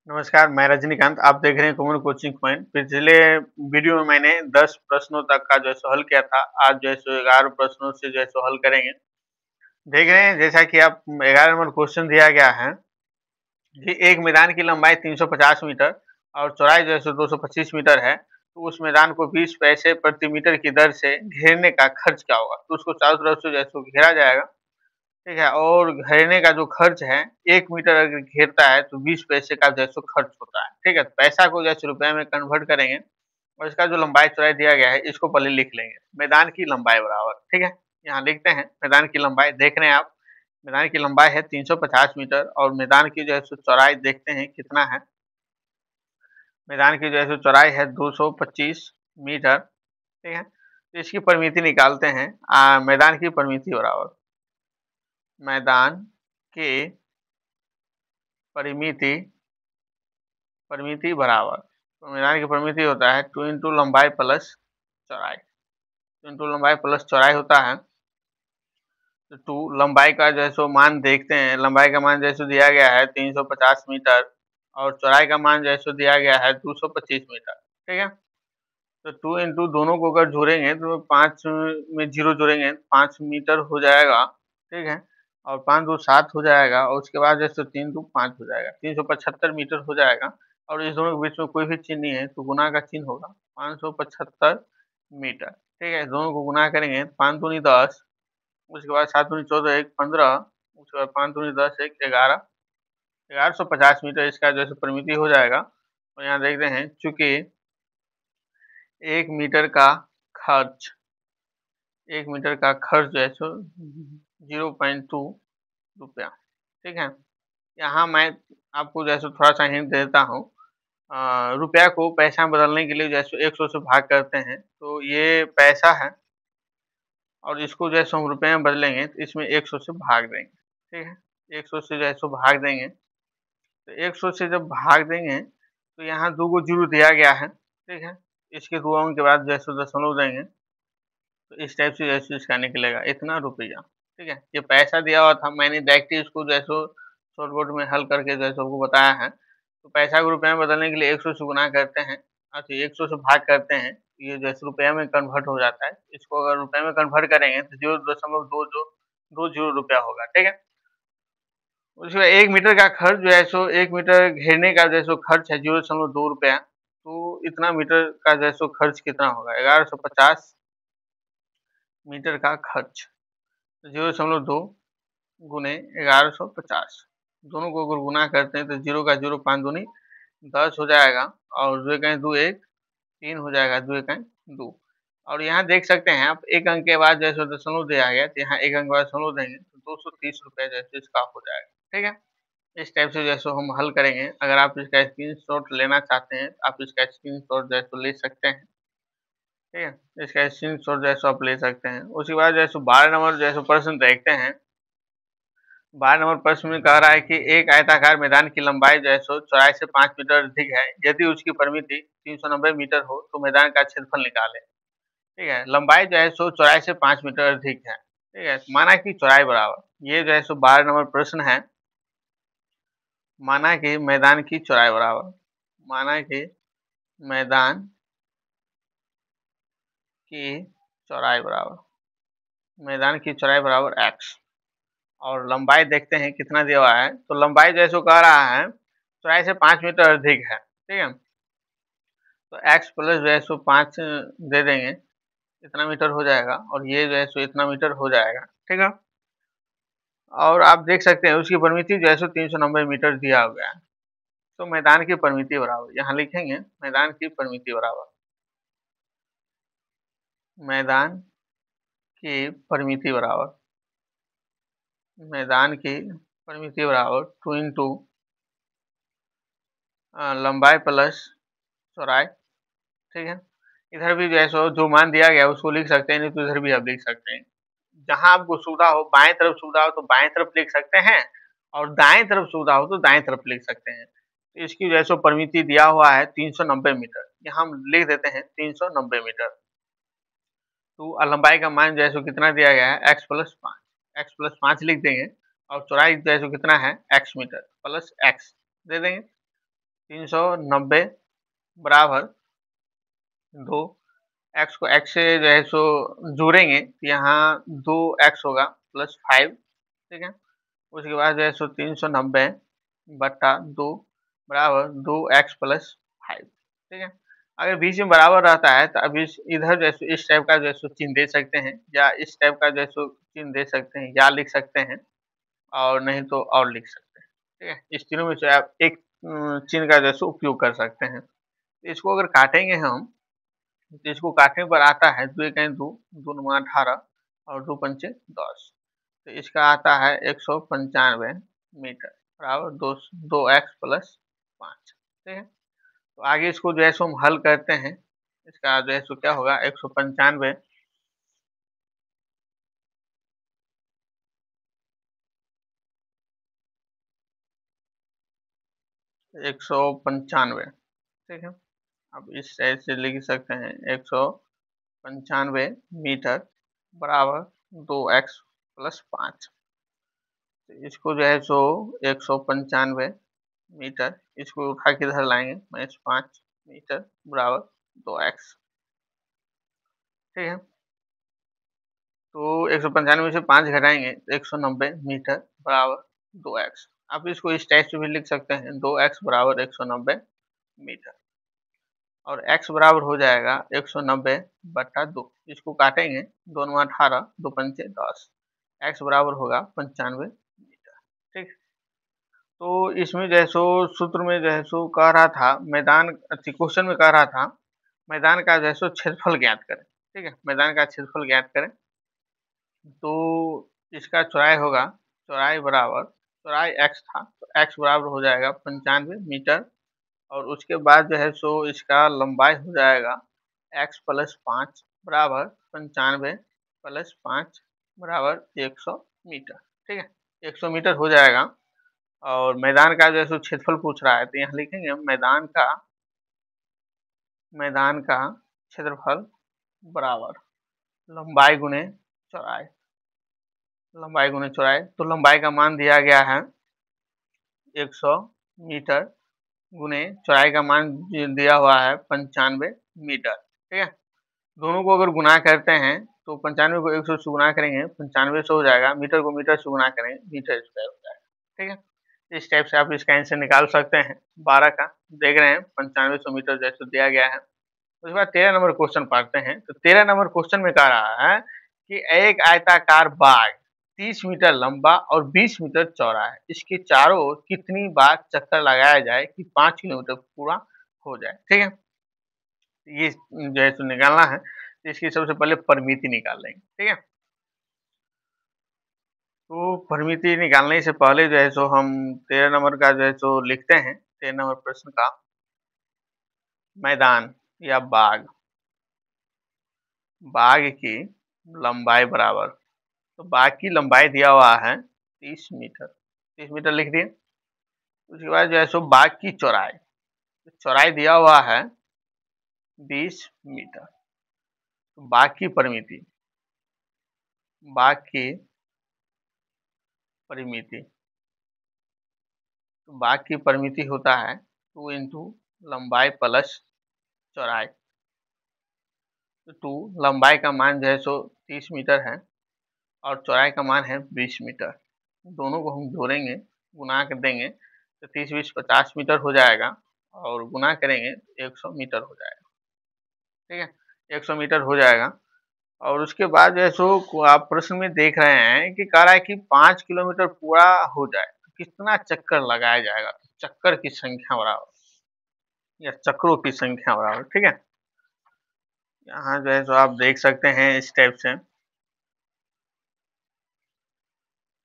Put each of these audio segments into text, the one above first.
नमस्कार, मैं रजनीकांत। आप देख रहे हैं कॉमन कोचिंग पॉइंट। पिछले वीडियो में मैंने 10 प्रश्नों तक का जो है सो हल किया था। आज जो है सो 11 प्रश्नों से जो है सो हल करेंगे। देख रहे हैं जैसा कि आप 11 नंबर क्वेश्चन दिया गया है कि एक मैदान की लंबाई 350 मीटर और चौड़ाई जो है सो 225 मीटर है, तो उस मैदान को 20 पैसे प्रति मीटर की दर से घेरने का खर्च क्या होगा? तो उसको चारों तरफ से जो है सो घेरा जाएगा। ठीक है, और घेरने का जो खर्च है 1 मीटर अगर घेरता है तो 20 पैसे का जो है सो खर्च होता है। ठीक है, तो पैसा को जो है रुपए में कन्वर्ट करेंगे और इसका जो लंबाई चौड़ाई दिया गया है इसको पहले लिख लेंगे। मैदान की लंबाई बराबर, ठीक है, यहाँ लिखते हैं मैदान की लंबाई। देख रहे हैं आप, मैदान की लंबाई है 350 मीटर और मैदान की जो है सो चौड़ाई देखते हैं कितना है। मैदान की जो है सो चौड़ाई है 225 मीटर। ठीक है, तो इसकी परिमिति निकालते हैं। मैदान की परिमिति बराबर मैदान के परिमिति परिमिति बराबर, तो मैदान की परिमिति होता है 2 इंटू लंबाई प्लस चौड़ाई। 2 इंटू लंबाई प्लस चौड़ाई होता है तो 2 लंबाई का जो है सो मान देखते हैं। लंबाई का मान जैसे दिया गया है 350 मीटर और चौड़ाई का मान जैसे दिया गया है 225 मीटर। ठीक है, तो 2 इंटू दोनों को अगर जोड़ेंगे तो 5 में 0 जोड़ेंगे 5 मीटर हो जाएगा। ठीक है, और 5 2 7 हो जाएगा और उसके बाद जैसे 3 2 5 हो जाएगा, 375 मीटर हो जाएगा। और इस दोनों के बीच में कोई भी चिन्ह नहीं है तो गुना का चिन्ह होगा 575 मीटर। ठीक है, दोनों को गुना करेंगे 5 दूनी 10, उसके बाद 7 दूनी 14 1 15, उसके बाद 5 दूनी 10 1 11, 1150 मीटर इसका जो है परिमिति हो जाएगा। और यहाँ देखते हैं चूंकि 1 मीटर का खर्च 1 मीटर का खर्च जो है सो 0.2 रुपया। ठीक है, यहाँ मैं आपको जो है सो थोड़ा सा हिंट देता हूँ। रुपया को पैसा में बदलने के लिए जैसे 100 से भाग करते हैं तो ये पैसा है और इसको जो है सो हम रुपये में बदलेंगे तो इसमें 100 से भाग देंगे। ठीक है, 100 से जो है सो भाग देंगे तो 100 से जब भाग देंगे तो यहाँ 2 को 0 दिया गया है। ठीक है, इसके 2 अंक के बाद जो है सो दशमलव देंगे तो इस टाइप से जैसे इसका निकलेगा इतना रुपया। ठीक है, ये पैसा दिया हुआ था, मैंने डायरेक्ट इसको जो है सो शॉर्टकट में हल करके जो है सबको बताया है। तो पैसा को रुपये में बदलने के लिए 100 से गुना करते हैं, अच्छा 100 से भाग करते हैं, ये जो है रुपये में कन्वर्ट हो जाता है। इसको अगर रुपये में कन्वर्ट करेंगे तो 0.20 रुपया होगा। ठीक है, उसके बाद 1 मीटर का खर्च जो है सो 1 मीटर घेरने का जो है सो खर्च है 0.2 रुपया। तो इतना मीटर का जो है सो खर्च कितना होगा 1150 मीटर का खर्च 0.2 गुने 1150, दोनों को अगर गुना करते हैं तो 0 का 0 5 दूनी 10 हो जाएगा और 2 एकाएं 2 1 3 हो जाएगा, 2 एकाएं 2। और यहाँ देख सकते हैं आप एक अंक के बाद जैसे दशमलव दिया गया तो यहाँ एक अंक के बाद दशमलव देंगे तो 230 रुपये जैसे इसका हो जाएगा। ठीक है, इस टाइप से जैसे हम हल करेंगे। अगर आप इसका स्क्रीनशॉट लेना चाहते हैं आप इसका स्क्रीनशॉट जैसे ले सकते हैं। ठीक है, इसका स्क्रीनशॉट जैसे आप ले सकते हैं। उसके बाद जैसे 12 नंबर जैसे प्रश्न देखते हैं। 12 नंबर प्रश्न में कह रहा है कि एक आयताकार मैदान की लंबाई जो है सो चौड़ाई से 5 मीटर अधिक है। यदि उसकी परिमिति 390 मीटर हो तो मैदान का क्षेत्रफल निकालें। ठीक है, लंबाई जो है सो चौड़ाई से 5 मीटर अधिक है। ठीक है, माना कि चौड़ाई बराबर, ये जो है सो 12 नंबर प्रश्न है। माना कि मैदान की चौड़ाई बराबर, माना कि मैदान की चौड़ाई बराबर, मैदान की चौड़ाई बराबर x और लंबाई देखते हैं कितना दिया हुआ है। तो लंबाई जो है सो कह रहा है चौड़ाई से 5 मीटर अधिक है। ठीक है, तो x प्लस जो है सो 5 दे देंगे, इतना मीटर हो जाएगा और ये जो है सो इतना मीटर हो जाएगा। ठीक है, और आप देख सकते हैं उसकी परिमिति जो है सो 390 मीटर दिया गया है। तो मैदान की परिमिति बराबर, यहाँ लिखेंगे मैदान की परिमिति बराबर, मैदान की परिमिति बराबर, मैदान की परिमिति बराबर 2 इंटू लंबाई प्लस चौड़ाई। ठीक है, इधर भी जो है सो जो मान दिया गया है उसको लिख सकते हैं, नहीं तो इधर भी आप लिख सकते हैं। जहां आपको सुविधा हो, बाएं तरफ सुविधा हो तो बाएं तरफ लिख सकते हैं और दाएं तरफ सुविधा हो तो दाएं तरफ लिख सकते हैं। तो इसकी जो है सो परिमिति दिया हुआ है 390 मीटर, यहाँ हम लिख देते हैं 390 मीटर। तो लंबाई का मान जो है सो कितना दिया गया है x प्लस 5, x प्लस 5 लिख देंगे और चौड़ाई जो है सो कितना है x मीटर प्लस x दे देंगे। 390 बराबर 2, x को x से जो है सो जोड़ेंगे, यहाँ 2x होगा प्लस 5, ठीक है। उसके बाद जो है सो 390 बट्टा 2 बराबर 2x प्लस 5, ठीक है। अगर बीच में बराबर रहता है तो अब इधर जैसे इस टाइप का जो है सो चिन्ह दे सकते हैं, या इस टाइप का जो है सो चिन्ह दे सकते हैं, या लिख सकते हैं, और नहीं तो और लिख सकते हैं, ठीक है। इस तीनों में से आप एक चिन्ह का जो है सो उपयोग कर सकते हैं। इसको अगर काटेंगे हम, तो इसको काटने पर आता है 2 एके 2, 2 नवा 18 और 2 पंचे 10, तो इसका आता है 195 मीटर बराबर 2x प्लस 5, ठीक है। तो आगे इसको जो है सो हम हल करते हैं, इसका जो है सो क्या होगा 195 195, ठीक है। अब इस साइड से लिख सकते हैं 195 मीटर बराबर 2x प्लस 5, तो इसको जो है सो 195 मीटर, इसको उठा के इधर लाएंगे -5 मीटर बराबर 2x, ठीक है। तो 195 में से 5 घटाएंगे तो 190 मीटर बराबर 2x। आप इसको इस टाइप से भी लिख सकते हैं 2x बराबर 190 मीटर, और x बराबर हो जाएगा 190 बट्टा 2, इसको काटेंगे 2 नवा 18, 2 पंचे 10, x बराबर होगा 95 मीटर, ठीक। तो इसमें जो है सो सूत्र में जो है सो कह रहा था मैदान, क्वेश्चन में कह रहा था मैदान का जो है सो क्षेत्रफल ज्ञात करें, ठीक है। मैदान का क्षेत्रफल ज्ञात करें, तो इसका चौड़ाई होगा, चौड़ाई बराबर, चौड़ाई x था तो x बराबर हो जाएगा 95 मीटर, और उसके बाद जो है सो इसका लंबाई हो जाएगा x प्लस 5 बराबर 95 प्लस 5 बराबर 100 मीटर, ठीक है। 100 मीटर हो जाएगा, और मैदान का जो है सो क्षेत्रफल पूछ रहा है, तो यहाँ लिखेंगे मैदान का क्षेत्रफल बराबर लंबाई गुने चौड़ाई, लंबाई गुने चौड़ाई। तो लंबाई का मान दिया गया है 100 मीटर गुने चौड़ाई का मान दिया हुआ है 95 मीटर, ठीक है। दोनों को अगर गुना करते हैं तो 95 को 100 से गुना करेंगे 95 से हो जाएगा, मीटर को मीटर से गुना करेंगे मीटर स्क्वायर हो जाएगा, ठीक है। इस टाइप से आप इसका आंसर निकाल सकते हैं 12 का। देख रहे हैं 9500 मीटर जैसे दिया गया है। उसके बाद 13 नंबर क्वेश्चन पढ़ते हैं। तो 13 नंबर क्वेश्चन में कह रहा है कि एक आयताकार बाग 30 मीटर लंबा और 20 मीटर चौड़ा है, इसके चारों ओर कितनी बार चक्कर लगाया जाए कि 5 किलोमीटर पूरा हो जाए, ठीक है। ये जो है सो निकालना है, तो इसकी सबसे पहले परिमिति निकाल लेंगे, ठीक है। तो परिमिति निकालने से पहले जो है सो हम 13 नंबर का जो है सो लिखते हैं। 13 नंबर प्रश्न का मैदान या बाग, बाग की लंबाई बराबर, तो बाग की लंबाई दिया हुआ है 30 मीटर, 30 मीटर लिख दिए। उसके बाद जो है सो बाग की चौड़ाई, तो चौड़ाई दिया हुआ है 20 मीटर। तो बाग की परिमिति, बाग की परिमिति, तो बाग की परिमिति होता है 2 इंटू लंबाई प्लस चौड़ाई। तो 2 लंबाई का मान जो है सो 30 मीटर है, और चौड़ाई का मान है 20 मीटर। दोनों को हम जोड़ेंगे, गुना कर देंगे, तो 30 20 50 मीटर हो जाएगा, और गुना करेंगे 100 मीटर हो जाएगा, ठीक है। 100 मीटर हो जाएगा, और उसके बाद जो है सो आप प्रश्न में देख रहे हैं कि कह रहा है कि 5 किलोमीटर पूरा हो जाए तो कितना चक्कर लगाया जाएगा, चक्कर की संख्या बराबर या चक्रों की संख्या बराबर, ठीक है। यहाँ जो है सो आप देख सकते हैं इस टाइप से,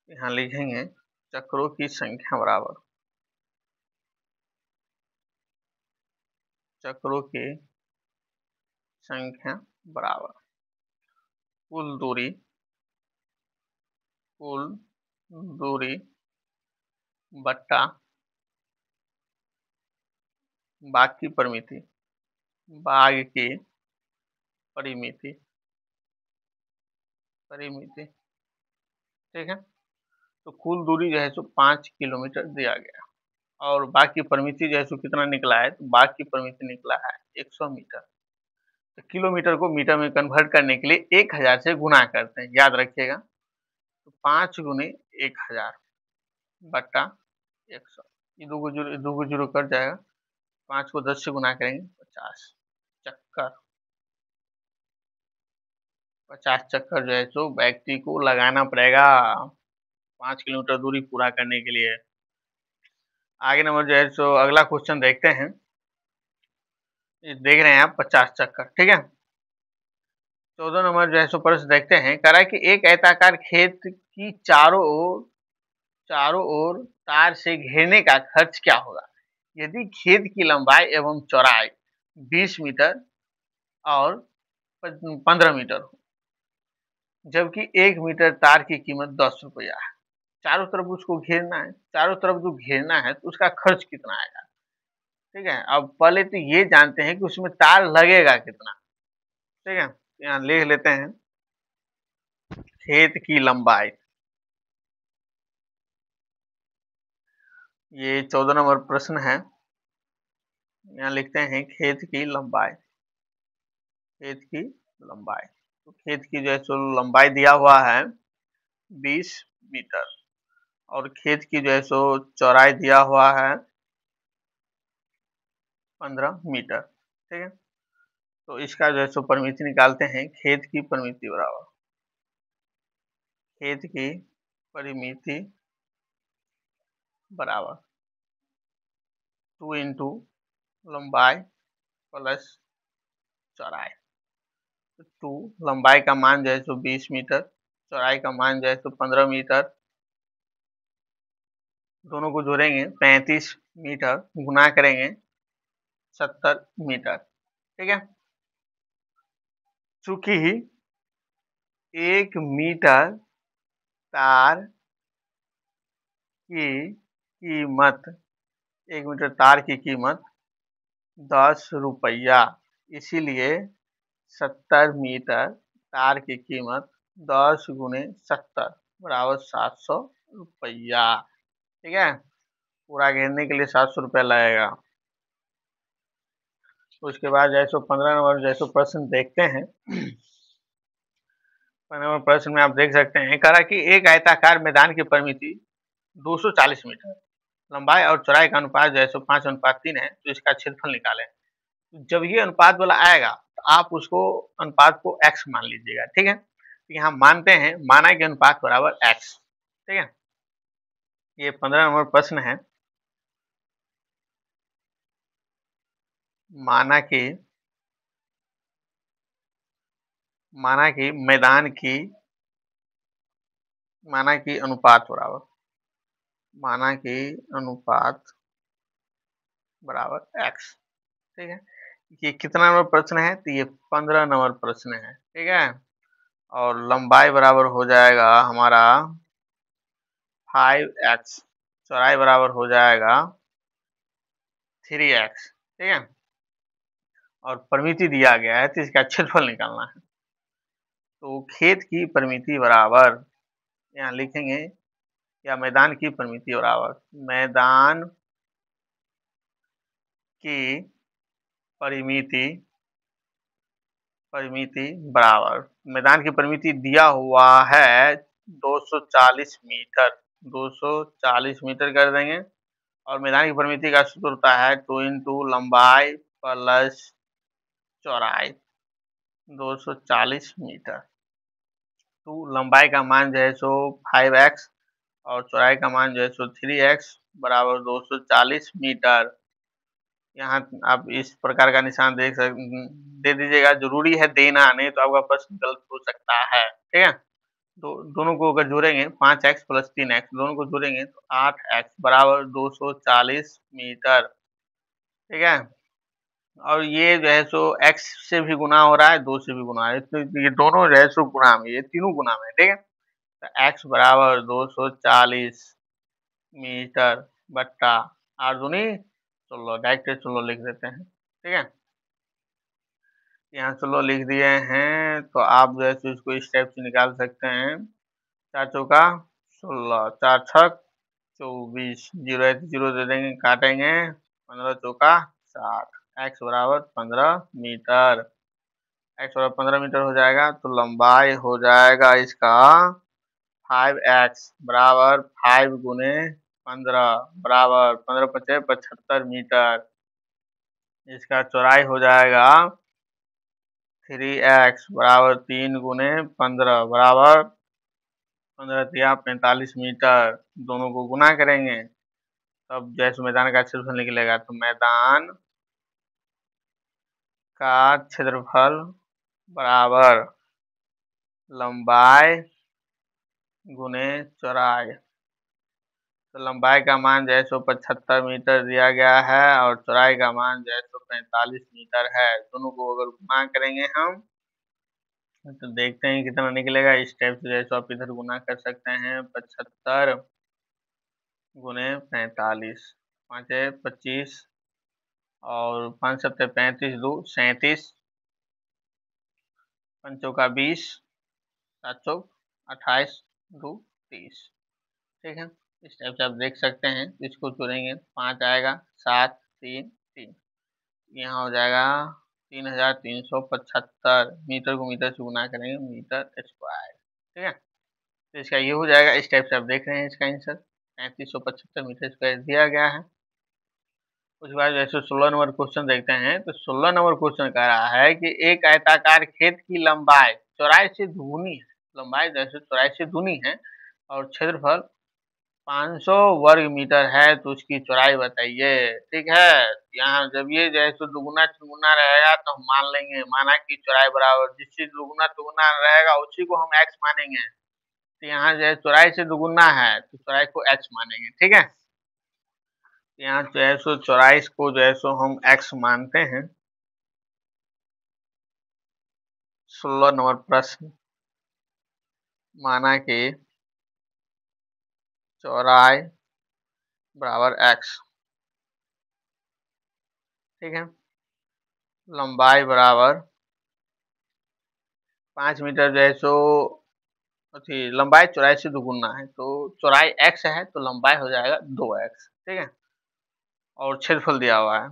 यहाँ लिखेंगे चक्रों की संख्या बराबर, चक्रों की संख्या बराबर कुल दूरी, कुल दूरी बट्टा बाग की परिमिति, बाग की परिमिति, परिमिति, ठीक है। तो कुल दूरी जो है सो 5 किलोमीटर दिया गया, और बाग की परिमिति जो है सो कितना निकला है, तो बाग की परिमिति निकला है 100 मीटर। तो किलोमीटर को मीटर में कन्वर्ट करने के लिए 1000 से गुना करते हैं, याद रखिएगा। तो 5 गुने 1000 बट्टा 100, ये दो को जीरो कट जाएगा। 5 को 10 से गुना करेंगे 50 चक्कर। 50 चक्कर जो है सो व्यक्ति को लगाना पड़ेगा 5 किलोमीटर दूरी पूरा करने के लिए। आगे नंबर जो है सो अगला क्वेश्चन देखते हैं। देख रहे हैं आप 50 चक्कर, ठीक है। 14 नंबर जो है सो प्रश्न देखते हैं। कह रहा है कि एक आयताकार खेत की चारों ओर तार से घेरने का खर्च क्या होगा यदि खेत की लंबाई एवं चौड़ाई 20 मीटर और 15 मीटर हो, जबकि 1 मीटर तार की कीमत 10 रुपया है। चारों तरफ उसको घेरना है, चारों तरफ जो घेरना है तो उसका खर्च कितना आएगा, ठीक है। अब पहले तो ये जानते हैं कि उसमें तार लगेगा कितना, ठीक है। यहाँ लिख लेते हैं खेत की लंबाई। ये 14 नंबर प्रश्न है। यहाँ लिखते हैं खेत की लंबाई। खेत की लंबाई, तो खेत की जो है सो लंबाई दिया हुआ है 20 मीटर और खेत की जो है सो चौड़ाई दिया हुआ है 15 मीटर, ठीक है। तो इसका जो है सो परिमिति निकालते हैं। खेत की परिमिति बराबर खेत की परिमिति बराबर 2 इंटू लंबाई प्लस चौड़ाई। तो 2 लंबाई का मान जो है सो 20 मीटर, चौड़ाई का मान जो है सो 15 मीटर, दोनों को जोड़ेंगे 35 मीटर, गुना करेंगे 70 मीटर, ठीक है। चूंकि 1 मीटर तार की कीमत 1 मीटर तार की कीमत 10 रुपया, इसीलिए 70 मीटर तार की कीमत 10 गुने 70 बराबर 700 रुपया, ठीक है। पूरा घेरने के लिए 700 रुपया लगेगा। उसके बाद जो है सो 15 नंबर जो है सो प्रश्न देखते हैं। 15 नंबर प्रश्न में आप देख सकते हैं, कह रहा कि एक आयताकार मैदान की परिमिति 240 मीटर, लंबाई और चौड़ाई का अनुपात जो है सो 5:3 है, तो इसका क्षेत्रफल निकालें। जब ये अनुपात वाला आएगा तो आप उसको अनुपात को x मान लीजिएगा, ठीक है। तो यहाँ मानते हैं माना कि अनुपात बराबर x, ठीक है। ये 15 नंबर प्रश्न है। माना कि मैदान की अनुपात बराबर x, ठीक है। ये कितना नंबर प्रश्न है, तो ये 15 नंबर प्रश्न है, ठीक है। और लंबाई बराबर हो जाएगा हमारा 5x, चौड़ाई बराबर हो जाएगा 3x, ठीक है। और परिमिति दिया गया है तो इसका क्षेत्रफल निकालना है। तो खेत की परिमिति बराबर, यहाँ लिखेंगे, या मैदान की परिमिति बराबर मैदान की परिमिति बराबर मैदान की परिमिति दिया हुआ है 240 मीटर, 240 मीटर कर देंगे। और मैदान की परिमिति का सूत्र होता है 2 इंटू लंबाई प्लस चौड़ाई 240 मीटर। तो लंबाई का मान जो है सो 5x और चौड़ाई का मान जो है सो 3x बराबर 240 मीटर। यहाँ आप इस प्रकार का निशान दे दीजिएगा, जरूरी है देना, नहीं तो आपका प्रश्न गलत हो सकता है, ठीक है। दोनों को अगर जोड़ेंगे 5x प्लस 3x, दोनों को जोड़ेंगे तो 8x बराबर 240 मीटर, ठीक है। और ये जो है सो x से भी गुना हो रहा है, 2 से भी गुना है, तो ये दोनों जो है सो गुना में, ये तीनों गुना में, ठीक है। तो x बराबर 240 मीटर बट्टा 8 दूनी 16, डायरेक्ट 16 लिख देते हैं, ठीक है। यहाँ 16 लिख दिए हैं, तो आप जो है सो इसको इस टाइप से निकाल सकते हैं। 4 चौका 16, 4 छक 24, 0 है तो 0 दे देंगे, काटेंगे, 15 चौका 60, x बराबर 15 मीटर। x बराबर 15 मीटर हो जाएगा तो लंबाई हो जाएगा इसका 5x बराबर 5 गुने 15 बराबर 15 पचे 75 मीटर। इसका चौड़ाई हो जाएगा 3x बराबर 3 गुने 15 बराबर 15 तिया 45 मीटर। दोनों को गुना करेंगे तब जैसे मैदान का क्षेत्रफल निकलेगा, तो मैदान का क्षेत्रफल बराबर लंबाई गुने चौड़ाई। तो लंबाई का मान जो है 75 मीटर दिया गया है और चौड़ाई का मान जो है 45 मीटर है। दोनों को अगर गुना करेंगे हम तो देखते हैं कितना निकलेगा। इस टाइप से जैसे आप इधर गुना कर सकते हैं, 75 गुने 45, 5 25 और 5 सत्ते 35, 2 37, 5 चौका 20, 7 चौक 28, 2 30। ठीक है, इस टाइप से आप देख सकते हैं। इसको जोड़ेंगे 5 आएगा, 7 3 3, यहाँ हो जाएगा 3375 मीटर को मीटर से गुना करेंगे मीटर स्क्वायर। ठीक है, तो इसका ये हो जाएगा। इस टाइप से आप देख रहे हैं इसका आंसर 3375 मीटर स्क्वायर दिया गया है। उसके बाद जैसे 16 नंबर क्वेश्चन देखते हैं, तो 16 नंबर क्वेश्चन कह रहा है कि एक आयताकार खेत की लंबाई चौड़ाई से दुगुनी है, लंबाई जैसे चौड़ाई से दुगुनी है और क्षेत्रफल 500 वर्ग मीटर है, तो उसकी चौड़ाई बताइए। ठीक है, यहाँ जब ये जैसे दुगुना तिगुना रहेगा तो हम मान लेंगे, माना कि चौड़ाई बराबर जिस चीज दुगुना तिगुना रहेगा उसी को हम x मानेंगे। तो यहाँ जो है चौड़ाई से दुगुना है तो चौड़ाई को x मानेंगे। ठीक है, यहाँ जो है सो 24 को जो है सो हम x मानते हैं। 16 नंबर प्रश्न, माना कि चौड़ाई बराबर x। ठीक है, लंबाई बराबर 5 मीटर जो है सो लंबाई चौड़ाई से दुगुना है, तो चौड़ाई x है तो लंबाई हो जाएगा 2x। ठीक है, और क्षेत्रफल दिया हुआ है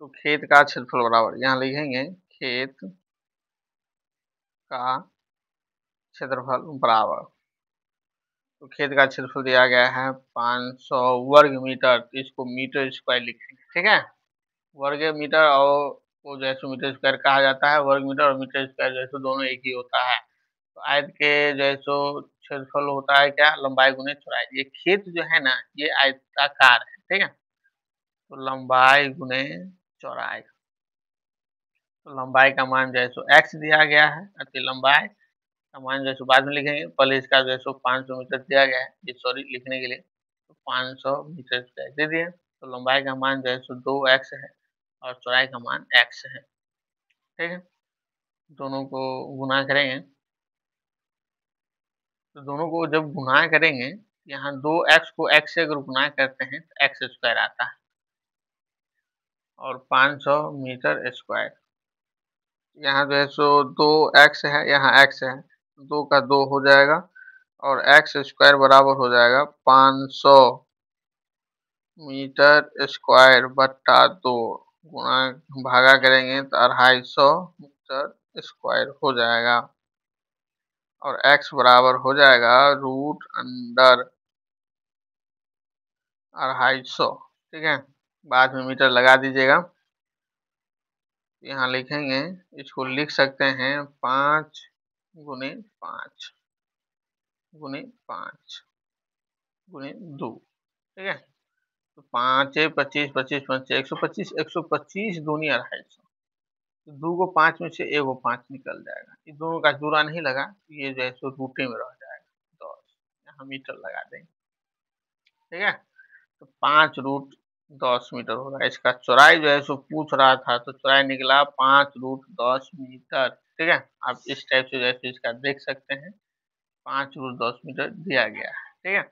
तो खेत का क्षेत्रफल बराबर, यहाँ लिखेंगे खेत का क्षेत्रफल बराबर, तो खेत का क्षेत्रफल दिया गया है 500 वर्ग मीटर, तो इसको मीटर स्क्वायर लिखेंगे। ठीक है, वर्ग मीटर और वो जो है सो मीटर स्क्वायर कहा जाता है, वर्ग मीटर और मीटर स्क्वायर जो है सो दोनों एक ही होता है। तो आयत के जो है सो क्षेत्रफल होता है क्या, लंबाई गुने चौड़ाई। ये खेत जो है ना ये आयताकार है। ठीक है, तो लंबाई गुने चौड़ाई, तो लंबाई का मान जो है सो x दिया गया है, अति लंबाई का मान जो है सो बाद में लिखेंगे। पहले इसका जो है सो 500 मीटर दिया गया है, ये सॉरी लिखने के लिए, तो 500 मीटर स्क्वायर दे दिए। तो लंबाई का मान जो है सो 2x है और चौड़ाई का मान x है। ठीक है, दोनों को गुना करेंगे, तो दोनों को जब गुना करेंगे यहाँ 2x को x से अगर गुना करते हैं तो x स्क्वायर आता है और 500 मीटर स्क्वायर। यहाँ जो है सो 2x है, यहाँ x है, 2 का 2 हो जाएगा और x स्क्वायर बराबर हो जाएगा 500 मीटर स्क्वायर बट्टा 2, गुणा भागा करेंगे तो 250 मीटर स्क्वायर हो जाएगा और x बराबर हो जाएगा रूट अंडर 250। ठीक है, बाद में मीटर लगा दीजिएगा। यहाँ लिखेंगे, इसको लिख सकते हैं 5 गुने 5 गुने 5 गुने 2। ठीक है, तो 5 25 25 5 125 125 दूनी 250, तो 2 को 5 में से 1 को 5 निकल जाएगा। ये दोनों का जोड़ा नहीं लगा, ये जो है सो रूटे में रह जाएगा 10, यहाँ मीटर लगा देंगे। ठीक है, तो 5 रूट 10 मीटर होगा। इसका चौड़ाई जो है सो पूछ रहा था, तो चौड़ाई निकला 5 रूट 10 मीटर। ठीक है, आप इस टाइप से जैसे इसका देख सकते हैं 5 रूट 10 मीटर दिया गया है। ठीक है,